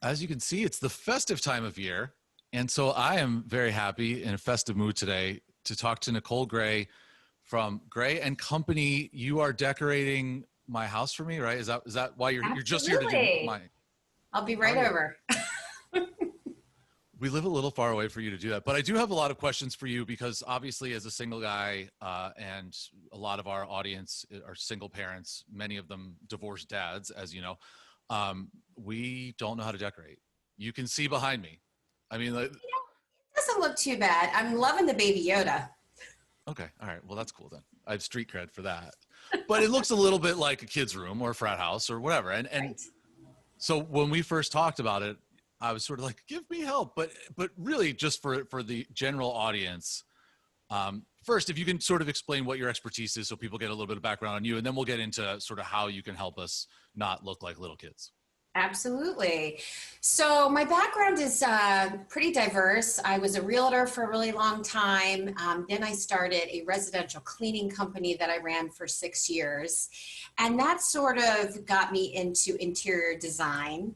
As you can see, it's the festive time of year. And so I am very happy in a festive mood today to talk to Nicole Grey from Grey and Company. You are decorating my house for me, right? Is that why you're just here to do Absolutely. my I'll be how right are you? over. We live a little far away for you to do that, but I do have a lot of questions for you because obviously as a single guy, and a lot of our audience are single parents, many of them divorced dads, as you know, we don't know how to decorate. You can see behind me. I mean, like, Doesn't look too bad. I'm loving the Baby Yoda. okay, all right, well that's cool then. I have street cred for that, but it looks a little bit like a kid's room or a frat house or whatever. And Right. so when we first talked about it, I was sort of like, give me help, but really just for the general audience. First, if you can sort of explain what your expertise is so people get a little bit of background on you, and then we'll get into sort of how you can help us not look like little kids. Absolutely. So my background is pretty diverse. I was a realtor for a really long time. Then I started a residential cleaning company that I ran for 6 years. And that sort of got me into interior design,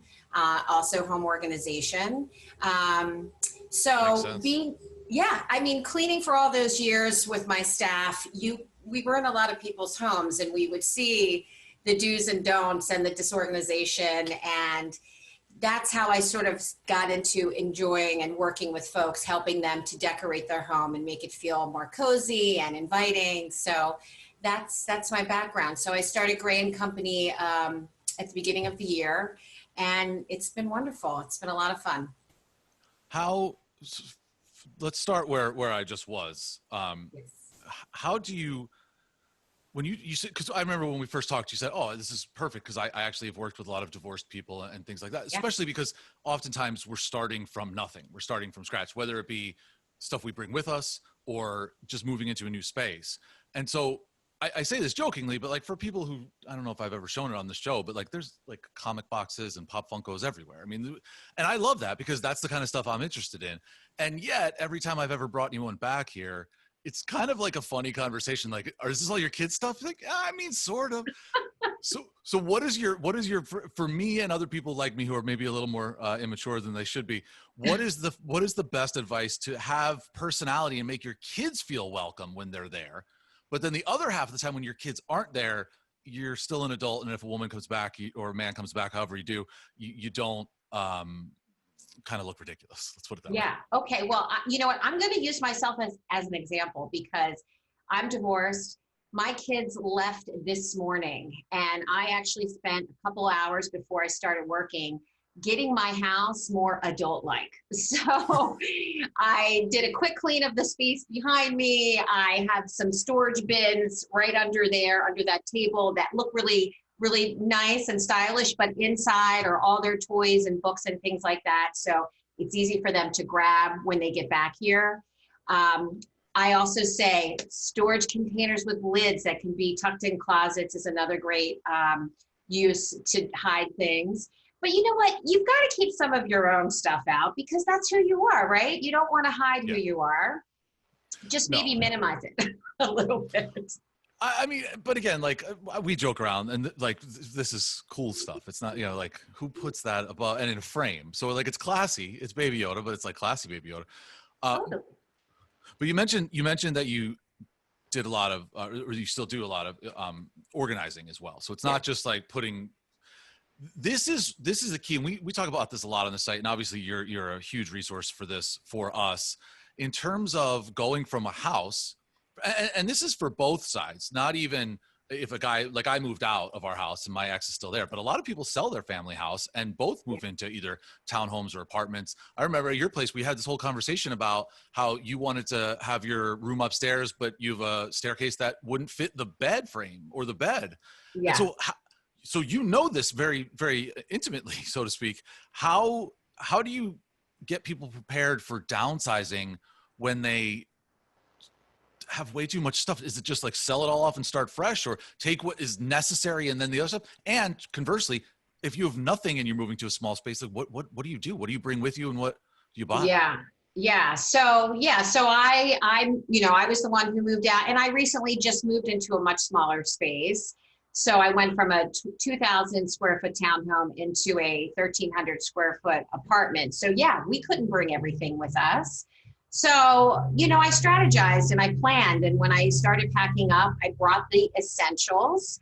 also home organization. Um, Makes so sense. being, yeah, I mean, cleaning for all those years with my staff, we were in a lot of people's homes and we would see the do's and don'ts and the disorganization. And that's how I sort of got into enjoying and working with folks, helping them to decorate their home and make it feel more cozy and inviting. So that's my background. So I started Gray and Company at the beginning of the year, and it's been wonderful. It's been a lot of fun. How? Let's start where I just was. Yes. How do you when you said, because I remember when we first talked, you said, "Oh, this is perfect," because I actually have worked with a lot of divorced people and things like that. Yeah. Especially because oftentimes we're starting from nothing, we're starting from scratch, whether it be stuff we bring with us or just moving into a new space. And so I say this jokingly, but like for people who I don't know if I've ever shown it on the show, but like there's like comic boxes and pop Funkos everywhere. I mean, and I love that because that's the kind of stuff I'm interested in. And yet, every time I've ever brought anyone back here, it's kind of like a funny conversation. Like, is this all your kids' stuff? Like, I mean, sort of. So what is your for me and other people like me who are maybe a little more immature than they should be? What is the best advice to have personality and make your kids feel welcome when they're there? But then the other half of the time when your kids aren't there, you're still an adult, and if a woman comes back or a man comes back, however you do, you don't kind of look ridiculous. Let's put it that way. Yeah. Okay. Well, you know what? I'm going to use myself as an example because I'm divorced. My kids left this morning, and I actually spent a couple hours before I started working getting my house more adult-like. So I did a quick clean of the space behind me. I have some storage bins right under there, under that table that look really, really nice and stylish, but inside are all their toys and books and things like that. So it's easy for them to grab when they get back here. Um, I also say storage containers with lids that can be tucked in closets is another great use to hide things. But you know what? You've got to keep some of your own stuff out because that's who you are, right? You don't want to hide who Yeah. you are. Just maybe No. minimize it a little bit. I mean, but again, like we joke around, and like this is cool stuff. It's not, like who puts that above and in a frame. So like it's classy. It's Baby Yoda, but it's like classy Baby Yoda. Uh, Totally. but you mentioned that you did a lot of, or you still do a lot of organizing as well. So it's Yeah. not just like putting. This is the key, and we talk about this a lot on the site, and obviously you're a huge resource for this for us in terms of going from a house, and this is for both sides, not even if a guy like I moved out of our house and my ex is still there, but a lot of people sell their family house and both Yeah. move into either townhomes or apartments. I remember at your place we had this whole conversation about how you wanted to have your room upstairs, but you have a staircase that wouldn't fit the bed frame or the bed. And Yeah. so this very, very intimately, so to speak. How do you get people prepared for downsizing when they have way too much stuff? Is it just like sell it all off and start fresh, or take what is necessary and then the other stuff? And conversely, if you have nothing and you're moving to a small space, like what do you do? What do you bring with you, and what do you buy? Yeah. So I was the one who moved out, and I recently just moved into a much smaller space. So I went from a 2,000 square foot townhome into a 1,300 square foot apartment. So yeah, we couldn't bring everything with us. So, you know, I strategized and I planned. And when I started packing up, I brought the essentials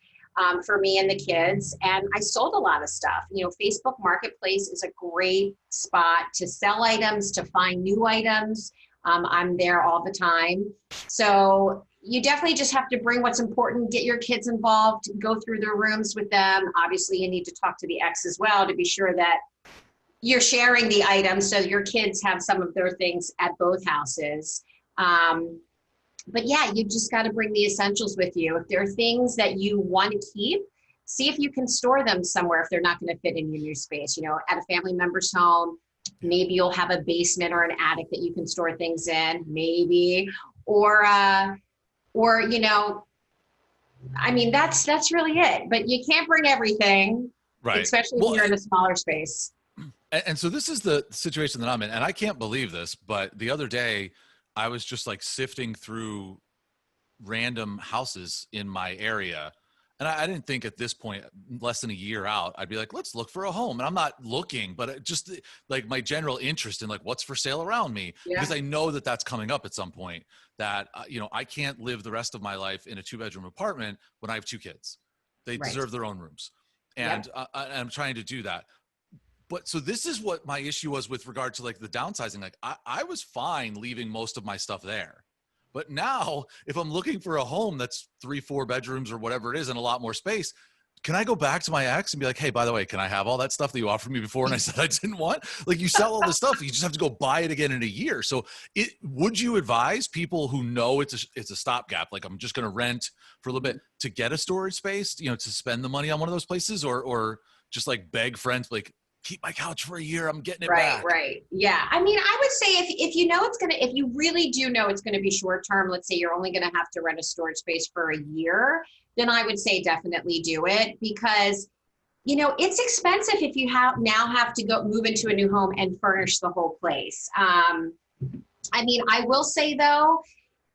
for me and the kids. And I sold a lot of stuff. You know, Facebook Marketplace is a great spot to sell items, to find new items. I'm there all the time. So you definitely just have to bring what's important, get your kids involved, go through their rooms with them. Obviously, you need to talk to the ex as well to be sure that you're sharing the items so your kids have some of their things at both houses. But yeah, you just got to bring the essentials with you. If there are things that you want to keep, see if you can store them somewhere if they're not going to fit in your new space. You know, at a family member's home, maybe you'll have a basement or an attic that you can store things in, maybe, or you know, I mean, that's really it. But you can't bring everything, Right. especially if you're in a smaller space. And so this is the situation that I'm in, and I can't believe this, but the other day I was just like sifting through random houses in my area. And I didn't think at this point, less than a year out, I'd be like, let's look for a home. And I'm not looking, but it just like my general interest in like what's for sale around me, because I know that that's coming up at some point, that, you know, I can't live the rest of my life in a 2-bedroom apartment when I have 2 kids. They deserve their own rooms. And I'm trying to do that. But so this is what my issue was with regard to like the downsizing. Like I was fine leaving most of my stuff there. But now if I'm looking for a home that's 3-4 bedrooms or whatever it is and a lot more space, can I go back to my ex and be like, hey, by the way, can I have all that stuff that you offered me before and I said I didn't want? Like, you sell all this stuff, you just have to go buy it again in a year. So would you advise people who know it's a stopgap, like I'm just going to rent for a little bit, to get a storage space, you know, to spend the money on one of those places, or just like beg friends, like, keep my couch for a year, I'm getting it back? Right. Yeah. I mean, I would say if you know if you really do know it's going to be short term, let's say you're only going to have to rent a storage space for a year, then I would say definitely do it, because, you know, it's expensive if you now have to go move into a new home and furnish the whole place. I mean, I will say though,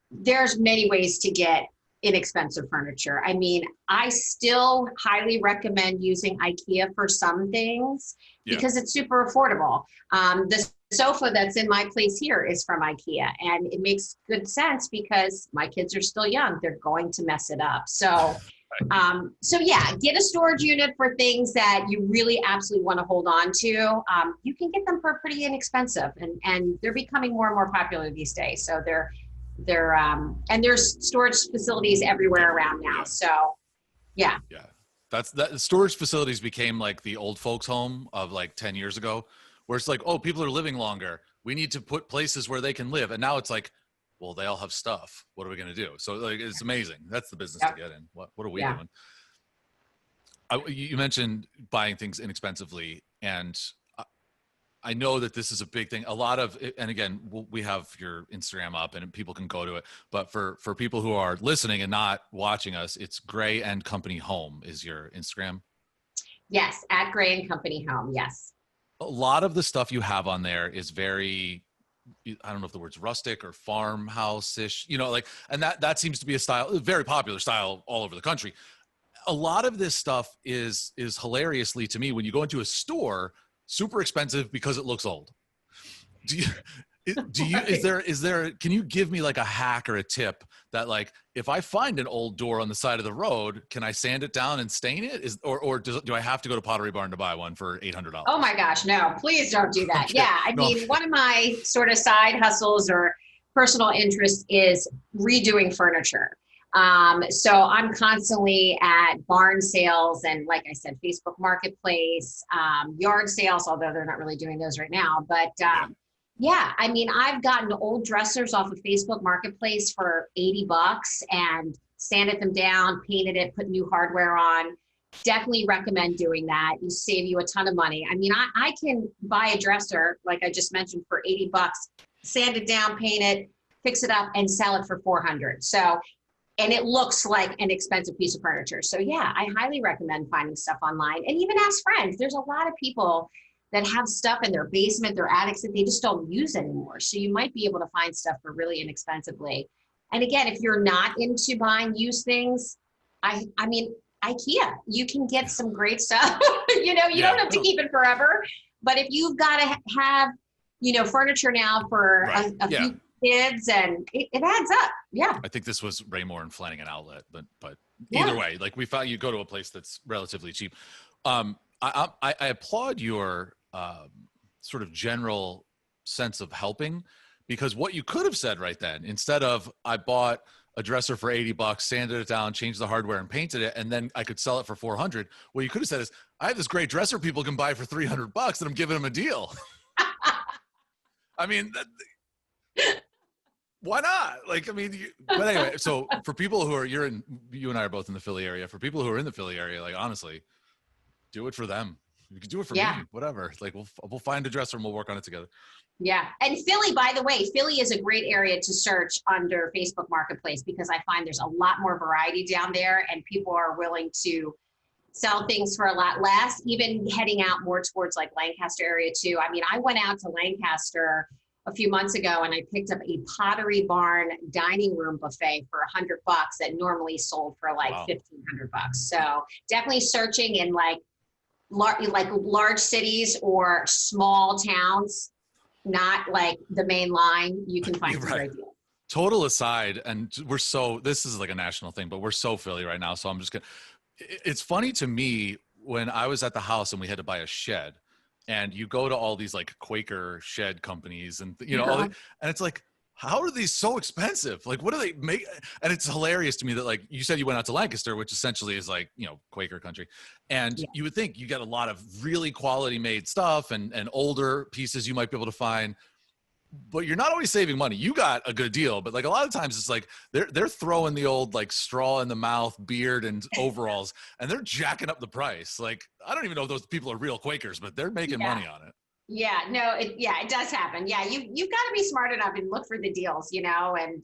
there's many ways to get inexpensive furniture. I mean, I still highly recommend using IKEA for some things because it's super affordable. The sofa that's in my place here is from IKEA, and it makes good sense because my kids are still young. They're going to mess it up. So, so yeah, get a storage unit for things that you really absolutely want to hold on to. You can get them for pretty inexpensive, and they're becoming more and more popular these days. So and there's storage facilities everywhere around now. So yeah. That storage facilities became like the old folks home of like 10 years ago, where it's like, oh, people are living longer, we need to put places where they can live. And now it's like, well, they all have stuff, what are we going to do? So like, it's amazing. That's the business to get in. What are we doing? You mentioned buying things inexpensively, and I know that this is a big thing. A lot of, and again, we have your Instagram up and people can go to it, but for people who are listening and not watching us, it's Grey and Company Home is your Instagram. Yes. At Grey and Company Home. Yes. A lot of the stuff you have on there is very, I don't know if the word's rustic or farmhouse-ish, you know, like, and that seems to be a style, a very popular style all over the country. A lot of this stuff is hilariously, to me, when you go into a store, super expensive because it looks old. Is there, can you give me like a hack or a tip that, like, if I find an old door on the side of the road, can I sand it down and stain it? Do I have to go to Pottery Barn to buy one for $800? Oh my gosh, no, please don't do that. Okay. Yeah. I mean, one of my sort of side hustles or personal interests is redoing furniture. So I'm constantly at barn sales and, like I said, Facebook Marketplace, yard sales, although they're not really doing those right now. But yeah, I mean, I've gotten old dressers off of Facebook Marketplace for $80 and sanded them down, painted it, put new hardware on. Definitely recommend doing that. You save you a ton of money. I mean, I can buy a dresser, like I just mentioned, for $80, sand it down, paint it, fix it up, and sell it for $400. So, and it looks like an expensive piece of furniture. So yeah, I highly recommend finding stuff online, and even ask friends. There's a lot of people that have stuff in their basement, their attics, that they just don't use anymore. So you might be able to find stuff for really inexpensively. And again, if you're not into buying used things, I mean, IKEA. You can get some great stuff. You Yeah. don't have to keep it forever. But if you've got to have, furniture now for Right. a Yeah. few kids, and it adds up. Yeah. I think this was Raymore and Flanagan Outlet, but either Yeah. way, like we found you go to a place that's relatively cheap. I applaud your sort of general sense of helping, because what you could have said right then, instead of I bought a dresser for $80, sanded it down, changed the hardware and painted it, and then I could sell it for 400. What you could have said is, I have this great dresser people can buy for $300 and I'm giving them a deal. I mean, why not? Like, I mean, but anyway, so for people who are, you and I are both in the Philly area. For people who are in the Philly area, like, honestly, do it for them. You can do it for me, whatever. Like, we'll find a dresser and we'll work on it together. Yeah. And Philly, by the way, Philly is a great area to search under Facebook Marketplace, because I find there's a lot more variety down there and people are willing to sell things for a lot less, even heading out more towards like Lancaster area too. I mean, I went out to Lancaster a few months ago and I picked up a Pottery Barn dining room buffet for $100 that normally sold for like $1,500. So definitely searching in like large cities or small towns, not like the main line, you can find some great deals. Total aside, and this is like a national thing, but we're so Philly right now. So I'm just gonna, it's funny to me when I was at the house and we had to buy a shed, and you go to all these like Quaker shed companies and, and it's like, how are these so expensive? Like, what do they make? And it's hilarious to me that, like, you said you went out to Lancaster, which essentially is like, Quaker country. And you would think you get a lot of really quality made stuff and older pieces you might be able to find, but you're not always saving money. You got a good deal, but like a lot of times it's like they're throwing the old like straw in the mouth, beard and overalls, and they're jacking up the price. Like, I don't even know if those people are real Quakers, but they're making money on it. Yeah, no, it does happen. Yeah, you've got to be smart enough and look for the deals, and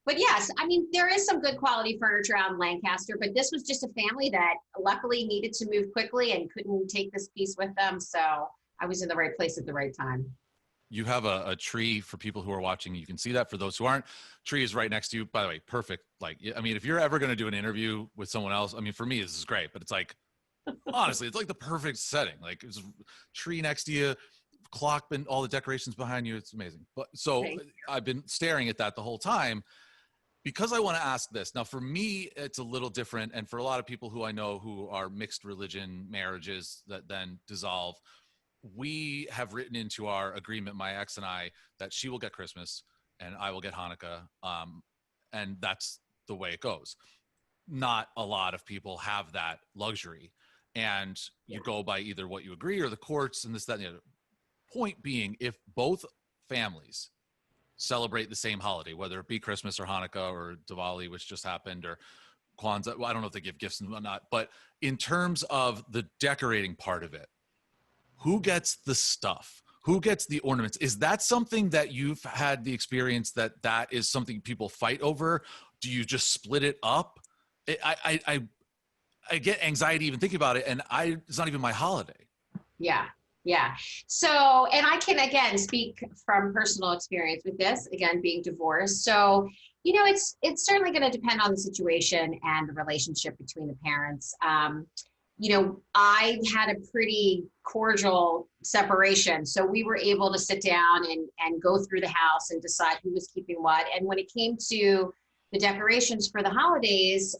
but yes, I mean, there is some good quality furniture out in Lancaster, but this was just a family that luckily needed to move quickly and couldn't take this piece with them. So I was in the right place at the right time. You have a tree for people who are watching. You can see that. For those who aren't, tree is right next to you. By the way, perfect. Like, I mean, if you're ever going to do an interview with someone else, I mean, for me, this is great, but it's like, honestly, it's like the perfect setting. Like, there's a tree next to you, clock, and all the decorations behind you. It's amazing. But so I've been staring at that the whole time because I want to ask this. Now, for me, it's a little different. And for a lot of people who I know who are mixed religion marriages that then dissolve, we have written into our agreement, my ex and I, that she will get Christmas and I will get Hanukkah. And that's the way it goes. Not a lot of people have that luxury. And you go by either what you agree or the courts and this, that, and the other. Point being, if both families celebrate the same holiday, whether it be Christmas or Hanukkah or Diwali, which just happened, or Kwanzaa, well, I don't know if they give gifts and whatnot, but in terms of the decorating part of it, who gets the stuff? Who gets the ornaments? Is that something that you've had the experience that is something people fight over? Do you just split it up? I get anxiety even thinking about it, and it's not even my holiday. Yeah. Yeah. So, and I can, again, speak from personal experience with this, again, being divorced. So, it's certainly going to depend on the situation and the relationship between the parents. I had a pretty cordial separation. So we were able to sit down and go through the house and decide who was keeping what. And when it came to the decorations for the holidays,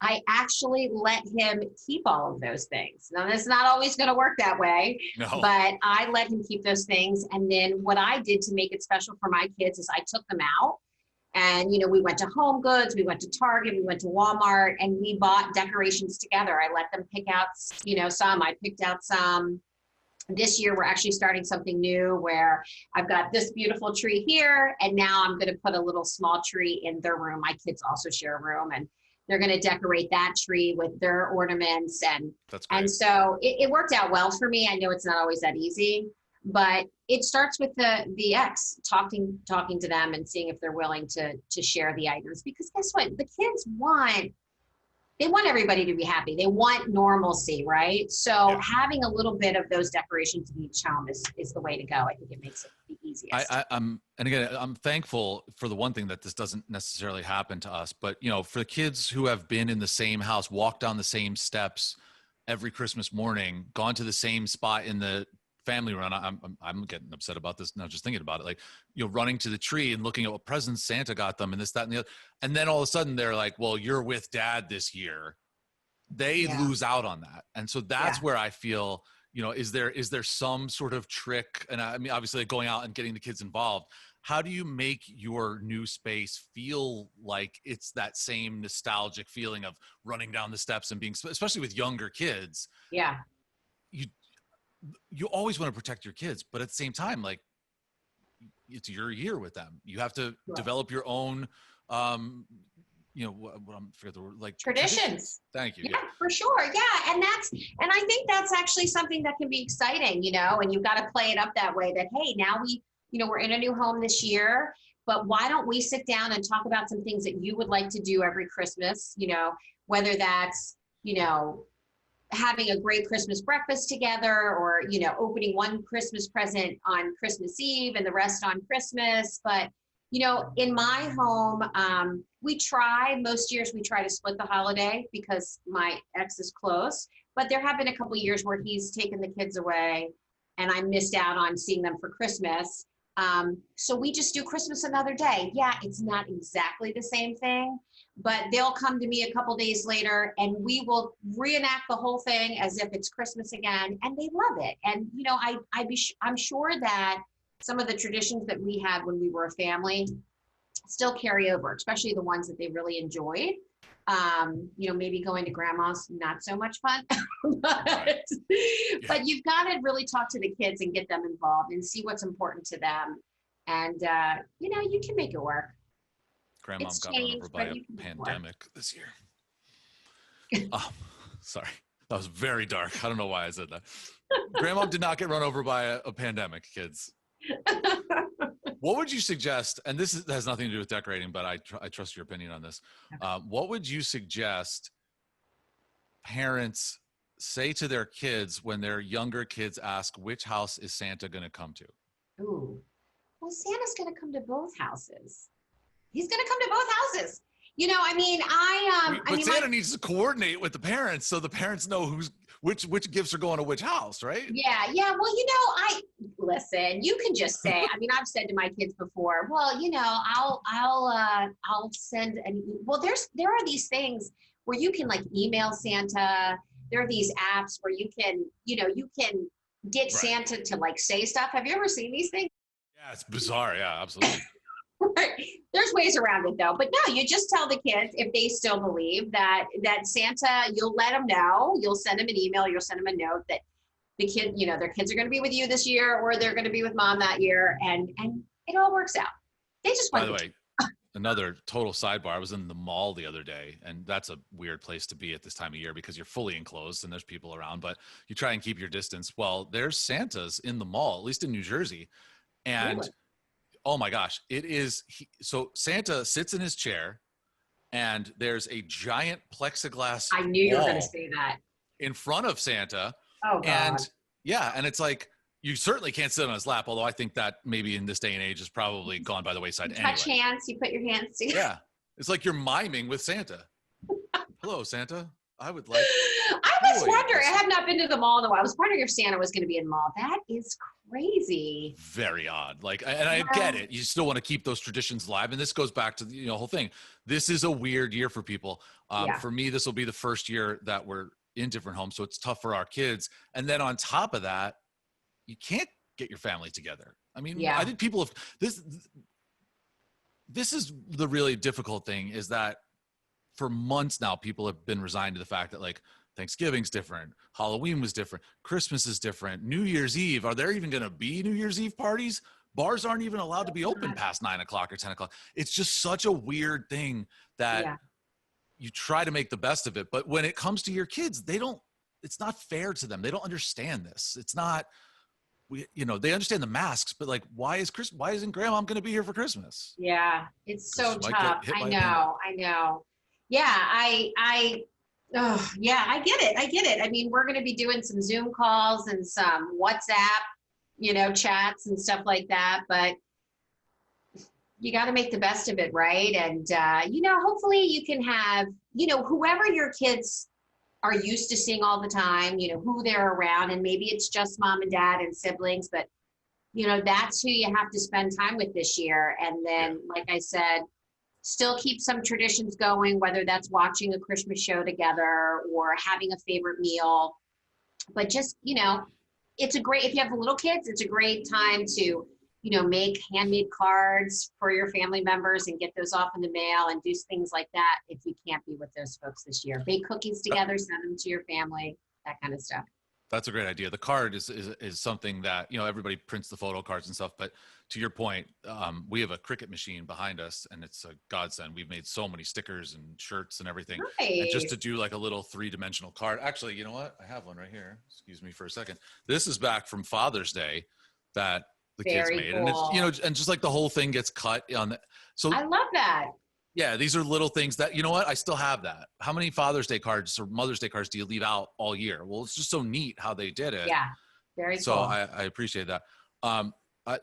I actually let him keep all of those things. Now, it's not always going to work that way, but I let him keep those things. And then what I did to make it special for my kids is I took them out and, we went to Home Goods, we went to Target, we went to Walmart, and we bought decorations together. I let them pick out, some. I picked out some. This year, we're actually starting something new where I've got this beautiful tree here, and now I'm going to put a little small tree in their room. My kids also share a room, and they're going to decorate that tree with their ornaments. And so it worked out well for me. I know it's not always that easy, but it starts with the ex talking to them and seeing if they're willing to share the items, because guess what? The kids want they want everybody to be happy. They want normalcy, right? So Yeah. having a little bit of those decorations in each home is the way to go. I think it makes it the easiest. And again, I'm thankful for the one thing that this doesn't necessarily happen to us, but you know, for the kids who have been in the same house, walked down the same steps every Christmas morning, gone to the same spot in the family run. I'm getting upset about this now, just thinking about it. Like, you know, running to the tree and looking at what presents Santa got them and this, that, and the other. And then all of a sudden they're like, well, you're with dad this year. They Yeah. lose out on that. And so that's Yeah. where I feel, you know, is there some sort of trick? And I mean, obviously going out and getting the kids involved. How do you make your new space feel like it's that same nostalgic feeling of running down the steps and being, especially with younger kids? Yeah. You you always want to protect your kids, but at the same time, like, it's your year with them. You have to Right. develop your own, you know, what I'm forget the word, like Traditions. Thank you. Yeah, for sure. Yeah. And I think that's actually something that can be exciting, you know, and you've got to play it up that way that, hey, now we're in a new home this year, but why don't we sit down and talk about some things that you would like to do every Christmas, you know, whether that's, you know, having a great Christmas breakfast together, or, you know, opening one Christmas present on Christmas Eve and the rest on Christmas. But, you know, in my home, most years we try to split the holiday because my ex is close, but there have been a couple of years where he's taken the kids away and I missed out on seeing them for Christmas. So we just do Christmas another day. Yeah, it's not exactly the same thing, but they'll come to me a couple days later and we will reenact the whole thing as if it's Christmas again, and they love it. And you know, I'm sure that some of the traditions that we had when we were a family still carry over, especially the ones that they really enjoyed. You know, maybe going to grandma's, not so much fun, but you've got to really talk to the kids and get them involved and see what's important to them. And, you know, you can make it work. Grandma got run over by a pandemic this year. Oh, sorry. That was very dark. I don't know why I said that. Grandma did not get run over by a pandemic, kids. What would you suggest, and has nothing to do with decorating, but I trust your opinion on this. What would you suggest parents say to their kids when their younger kids ask, which house is Santa going to come to? Ooh, well, Santa's going to come to both houses. He's going to come to both houses. You know, I mean, but Santa needs to coordinate with the parents so the parents know which gifts are going to which house, right? Yeah. Well, you know, listen. You can just say. I mean, I've said to my kids before. Well, you know, I'll send. Well, there are these things where you can like email Santa. There are these apps where you can get Santa to like say stuff. Have you ever seen these things? Yeah, it's bizarre. Yeah, absolutely. There's ways around it though, but no, you just tell the kids if they still believe that Santa, you'll let them know, you'll send them an email, you'll send them a note that the kid, you know, their kids are going to be with you this year or they're going to be with mom that year, and it all works out. They just want. By the way, another total sidebar. I was in the mall the other day, and that's a weird place to be at this time of year because you're fully enclosed and there's people around, but you try and keep your distance. Well, there's Santas in the mall, at least in New Jersey, and. Really? Oh my gosh, it is. So Santa sits in his chair and there's a giant plexiglass. I knew you were going to say that. In front of Santa. Oh, God. And yeah, and it's like, you certainly can't sit on his lap, although I think that maybe in this day and age is probably gone by the wayside anyway. Touch hands, you put your hands together. Yeah, it's like you're miming with Santa. Hello, Santa. I would like. I was wondering. I have not been to the mall in a while. I was wondering if Santa was going to be in the mall. That is crazy. Very odd. Like, and I get it. You still want to keep those traditions alive, and this goes back to the whole thing. This is a weird year for people. For me, this will be the first year that we're in different homes, so it's tough for our kids. And then on top of that, you can't get your family together. I mean, I think people have this. This is the really difficult thing, is that for months now, people have been resigned to the fact that like Thanksgiving's different, Halloween was different, Christmas is different, New Year's Eve. Are there even going to be New Year's Eve parties? Bars aren't even allowed to be open past 9 o'clock or 10 o'clock. It's just such a weird thing that you try to make the best of it. But when it comes to your kids, it's not fair to them. They don't understand this. It's not, they understand the masks, but like, why isn't grandma going to be here for Christmas? Yeah, it's so tough. I know. Yeah, Oh, yeah, I get it. I get it. I mean, we're going to be doing some Zoom calls and some WhatsApp, chats and stuff like that. But you got to make the best of it, right? And, hopefully you can have, whoever your kids are used to seeing all the time, who they're around. And maybe it's just mom and dad and siblings, but, that's who you have to spend time with this year. And Yeah. then, like I said, still keep some traditions going, whether that's watching a Christmas show together or having a favorite meal. But just, it's a great, if you have little kids, it's a great time to, make handmade cards for your family members and get those off in the mail and do things like that if you can't be with those folks this year. Bake cookies together, send them to your family, that kind of stuff. That's a great idea. The card is something that, everybody prints the photo cards and stuff, but to your point, we have a Cricut machine behind us and it's a godsend. We've made so many stickers and shirts and everything. And just to Nice. do like a little 3-dimensional card. Actually, you know what? I have one right here. Excuse me for a second. This is back from Father's Day that the kids Very made. And it's, cool. and just like the whole thing gets cut on the, so I love that. yeah, these are little things that, you know what? I still have that. How many Father's Day cards or Mother's Day cards do you leave out all year? Well, it's just so neat how they did it. Yeah, very So cool. I appreciate that.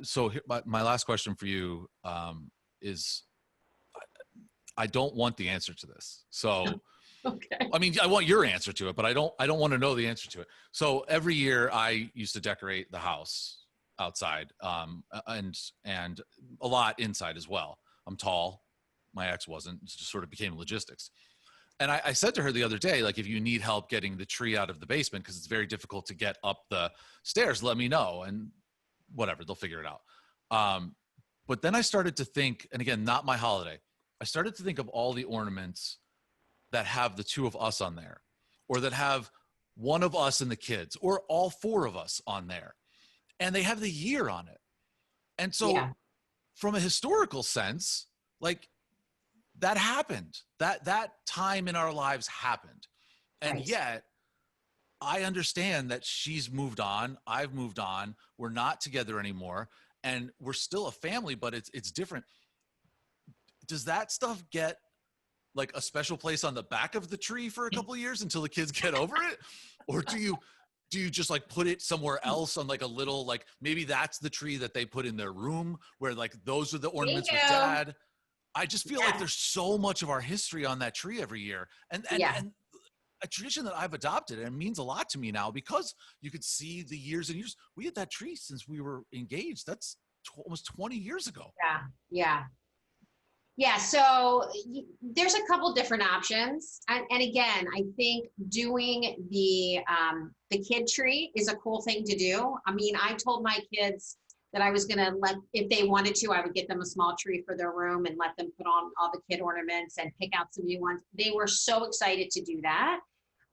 So here, my last question for you is, I don't want the answer to this. So, Okay. I mean, I want your answer to it, but I don't want to know the answer to it. So every year I used to decorate the house outside, and a lot inside as well. I'm tall. My ex wasn't. It just sort of became logistics. And I said to her the other day, like, if you need help getting the tree out of the basement, because it's very difficult to get up the stairs, let me know. And whatever, they'll figure it out. But then I started to think, and again, not my holiday, I started to think of all the ornaments that have the two of us on there, or that have one of us and the kids, or all four of us on there. And they have the year on it. And so, Yeah, from a historical sense, like, that happened. That time in our lives happened. And right. yet I understand that she's moved on. I've moved on. We're not together anymore. And we're still a family, but it's different. Does that stuff get like a special place on the back of the tree for a couple of years until the kids get over it? Or do you just like put it somewhere else on like a little, like maybe that's the tree that they put in their room where like those are the ornaments with Bingo. dad? I just feel like Yes. there's so much of our history on that tree every year. Yes. And a tradition that I've adopted, and it means a lot to me now because you could see the years and years. We had that tree since we were engaged. That's almost 20 years ago. Yeah. Yeah. Yeah, so there's a couple different options, and again, I think doing the kid tree is a cool thing to do. I mean, I told my kids that I was gonna let, if they wanted to, I would get them a small tree for their room and let them put on all the kid ornaments and pick out some new ones. They were so excited to do that.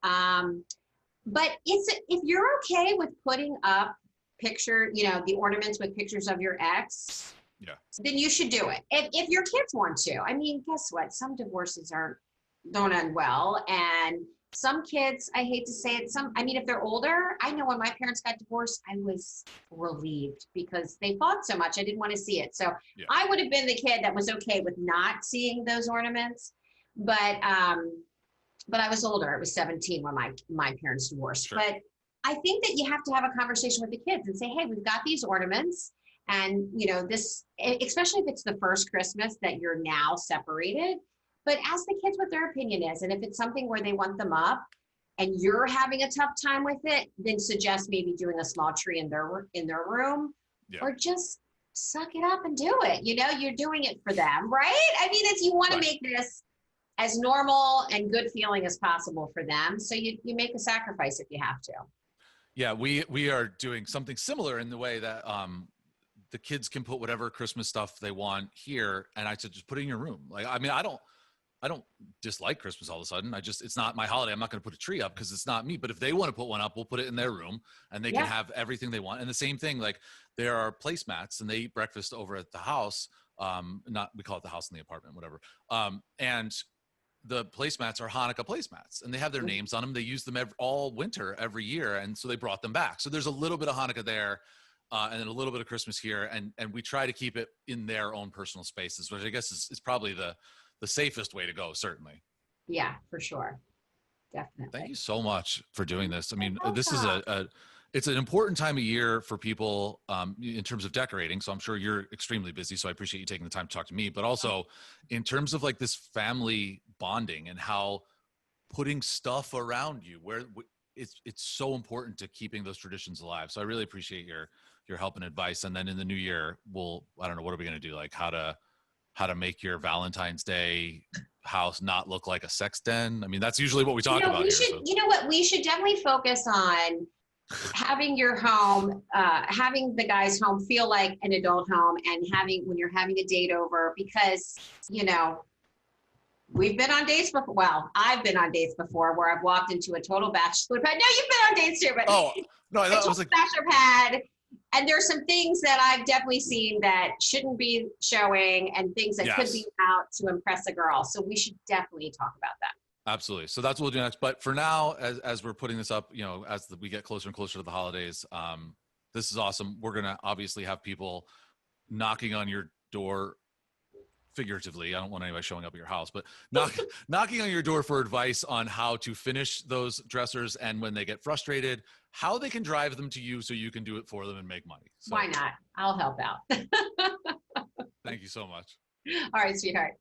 Um, but if you're okay with putting up the ornaments with pictures of your ex, Yeah. then you should do it. If your kids want to. I mean, guess what? Some divorces don't end well. And some kids, I hate to say it, I mean, if they're older, I know when my parents got divorced, I was relieved because they fought so much. I didn't want to see it. So Yeah. I would have been the kid that was okay with not seeing those ornaments. But I was older. It was 17 when my parents divorced. Sure. But I think that you have to have a conversation with the kids and say, hey, we've got these ornaments. And, this, especially if it's the first Christmas that you're now separated, but ask the kids what their opinion is. And if it's something where they want them up and you're having a tough time with it, then suggest maybe doing a small tree in their room, Yeah. or just suck it up and do it. You're doing it for them, right? I mean, you want to Right. make this as normal and good feeling as possible for them. So you make a sacrifice if you have to. Yeah. We are doing something similar in the way that, the kids can put whatever Christmas stuff they want here. And I said, just put it in your room. Like, I mean, I don't dislike Christmas all of a sudden. It's not my holiday. I'm not going to put a tree up because it's not me. But if they want to put one up, we'll put it in their room and they can Yeah. have everything they want. And the same thing, like there are placemats and they eat breakfast over at the house. We call it the house in the apartment, whatever. And the placemats are Hanukkah placemats and they have their names on them. They use them all winter, every year. And so they brought them back. So there's a little bit of Hanukkah there. And then a little bit of Christmas here, and we try to keep it in their own personal spaces, which I guess is probably the safest way to go, certainly. Yeah, for sure. Definitely. Thank you so much for doing this. I mean, You're this is welcome. it's an important time of year for people in terms of decorating. So I'm sure you're extremely busy. So I appreciate you taking the time to talk to me, but also in terms of like this family bonding and how putting stuff around you where it's so important to keeping those traditions alive. So I really appreciate your help and advice. And then in the new year, I don't know, what are we going to do? Like how to make your Valentine's Day house not look like a sex den. I mean, that's usually what we talk about We here. should, So you know what, we should definitely focus on having your home, having the guy's home feel like an adult home, and having, when you're having a date over, because, you know, we've been on dates before. Well, I've been on dates before where I've walked into a total bachelor pad. No, you've been on dates too, but oh no, I a thought it total was like bachelor pad. And there's some things that I've definitely seen that shouldn't be showing, and things that could be yes. out to impress a girl. So we should definitely talk about that. Absolutely. So that's what we'll do next. But for now, as we're putting this up, we get closer and closer to the holidays, this is awesome. We're going to obviously have people knocking on your door figuratively. I don't want anybody showing up at your house, but knocking on your door for advice on how to finish those dressers. And when they get frustrated, how they can drive them to you so you can do it for them and make money. So Why not? I'll help out. thank you so much. All right, sweetheart.